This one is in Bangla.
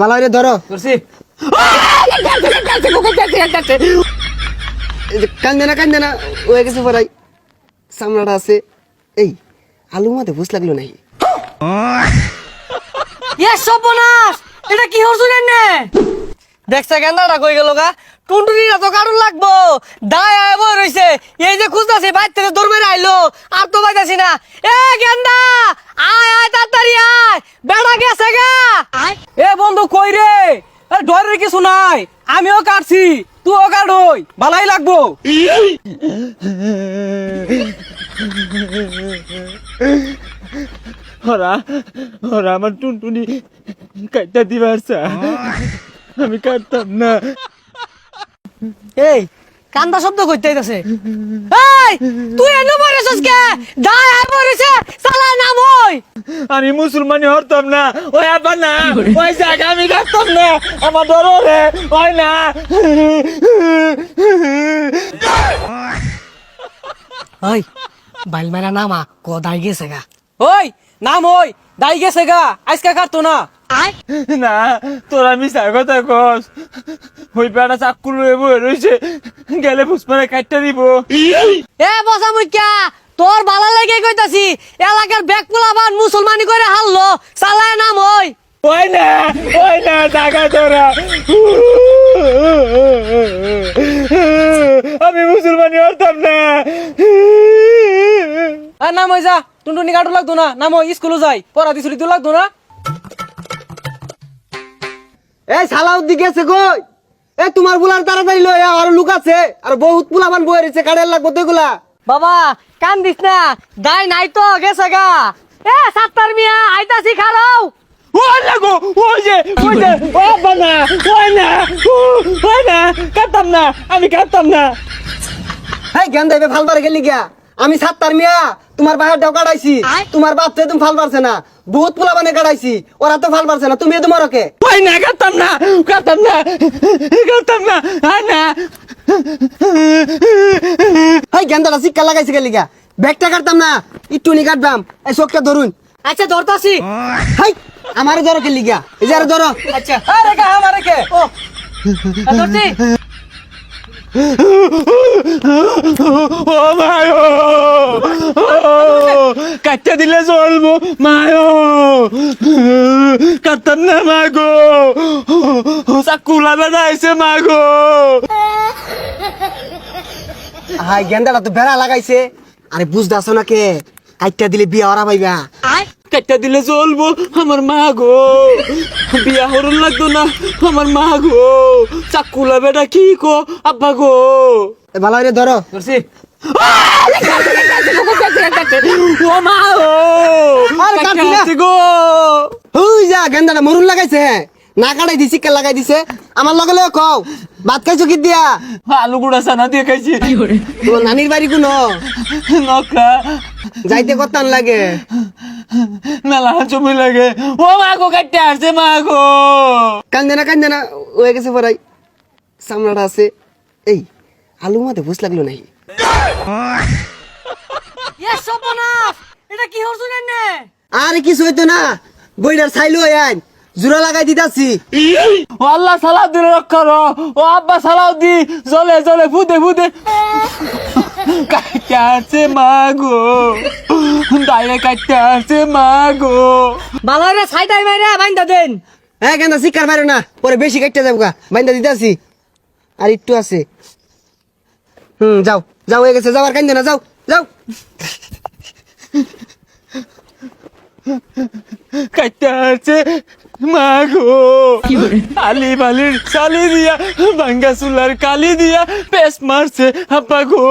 ভালো করে ধরো করছি কান্দে না ওই কিছু পরাই সামনাটা আছে এই আলু মাঝে বুঝ লাগলো নাই সর্বনাশ এটা কি হরছুন নে দেখছে গেন্দাটা কই গেল গা টুনটুনিটা তো কারণ লাগবো দায় আয় বই রইছে এই যে খুঁজতাছে বাইর থেকে দৌড় আইলো আর তো পাইতাছি না এ গেন্দা আয় আয় তাড়াতাড়ি আয় বেড়া গেছে গা এ বন্ধু কই রে ডরের কিছু নাই আমিও কাটছি তুইও কাটই ভালাই লাগবো ওরা ওরা আমার টুনটুনি কাটটা দিবার আমি কাটতাম না। এই কান্দা শব্দ কইতে আইতাছে এই তুই এনে মরেছস কে দায় আয় মরেছে সালা নাম ওই আমি মুসলমানি হরতাম না ওই আব্বা না ওই জায়গা আমি কাটতাম না আমার ডর রে ওই না ওই বাইল মারা নামা কো দাই গেছে গা ওই নাম ওই দাই গেছে গা আজকে কাটতো না না তোরা মিশা কথা কস ওই পেড়া চাক্কু লয়ে বয়ে রইছে গেলে পুষ্পারে কাটটা দিব। এ বসা মুখ্যা তোর ভালো লাগে কইতাছি এলাকার ব্যাগ পোলাবান মুসলমানি করে হারলো সালায় নাম ওই ওই না টাকা তোরা আমি মুসলমানি হরতাম না। আর নাম ওই যা টুনটুনি কাটু লাগতো না নাম ওই স্কুলে যাই পড়া দিছুরি তো লাগতো না এই সালাউদ্দি গেছে কই এই তোমার বুলার তাড়াতাড়ি লই আর লুক আছে আর বহুত পুলাবান বয়ে রইছে কাড়ের লাগবো তো এগুলা বাবা কান দিস না দাই নাই তো গেছে গা এ সাত্তার মিয়া আইতাছি খারাও ওই লাগো ওই যে ও আব্বা না ওই না কাটতাম না আমি কাটতাম না। এই জ্ঞান দেবে ফালবার গেলি গিয়া আমি সাত্তার মিয়া তোমার বাহার দাও কাটাইছি তোমার বাপ তো তুমি ফাল পারছে না বহুত পুলাবানে কাটাইছি ওরা তো ফাল পারছে না তুমি তোমার ওকে ওই না কাটতাম না আর না এই জ্ঞানটা শিক্ষা লাগাইছে গেলি গিয়া ব্যাগটা কাটতাম না একটু নি কাটবাম এই চোখটা ধরুন আচ্ছা ধরতাছি হাই আমারে ধরো গেলি গিয়া এই যে আরে ধরো আচ্ছা আরে কে আমারে কে ও ধরছি ও মায়ো কাটটা দিলে চলবো মায়ো কাটতাম না মাগো চাকুলা বেড়াইছে মাগো। হাই জ্ঞানটা তো বেড়া লাগাইছে আরে বুঝদাছ না কে কাইটটা দিলে বিয়া ওরা পাইবা কাটটা দিলে চলবো আমার মা গো বিয়া হরণ লাগতো না আমার মা গো চাকুলা বেটা কি কো আব্বা গো ভালো করে ধরো করছি ও মা ও আরে কাটছি না। গো হুই যা গেন্দাটা মরুন লাগাইছে না কাটাই দিছি কে লাগাই দিছে আমার লগে লগে কও ভাত খাইছো কি দিয়া আলু গুড়া সানা দিয়ে খাইছি তো নানির বাড়ি কোন নকা যাইতে কতান লাগে মেলা জমি লাগে ও মা গো কাটতে আসছে মা গো কান্দে না ওই গেছে পরাই সামনাটা আছে এই আলু মাঝে বুঝ লাগলো নাই এ সর্বনাশ এটা কি হরছুন নে আরে কিছু হইতো না বইটার ছাইলো আইন জোড়া লাগাই দিতাছি ও আল্লাহ সালাদ দিলে রক্ষা রো ও আব্বা সালাদ দি জলে জলে ফুদে কাটতে আসছে মা গো দাইরে কাটতে আসছে মা গো ভালো রে ছাইটাই মাইরা বাইন্দা দেন হ্যাঁ কেন শিকার মারো না পরে বেশি কাটতে যাবো গা বাইন্দা দিতাছি আর একটু আছে যাও হয়ে গেছে যাও আর কান্দে না যাও কাটতে আসছে মা গো আলি বালির চালি দিয়া ভাঙ্গা চুলার কালি দিয়া পেস মারছে আব্বা গো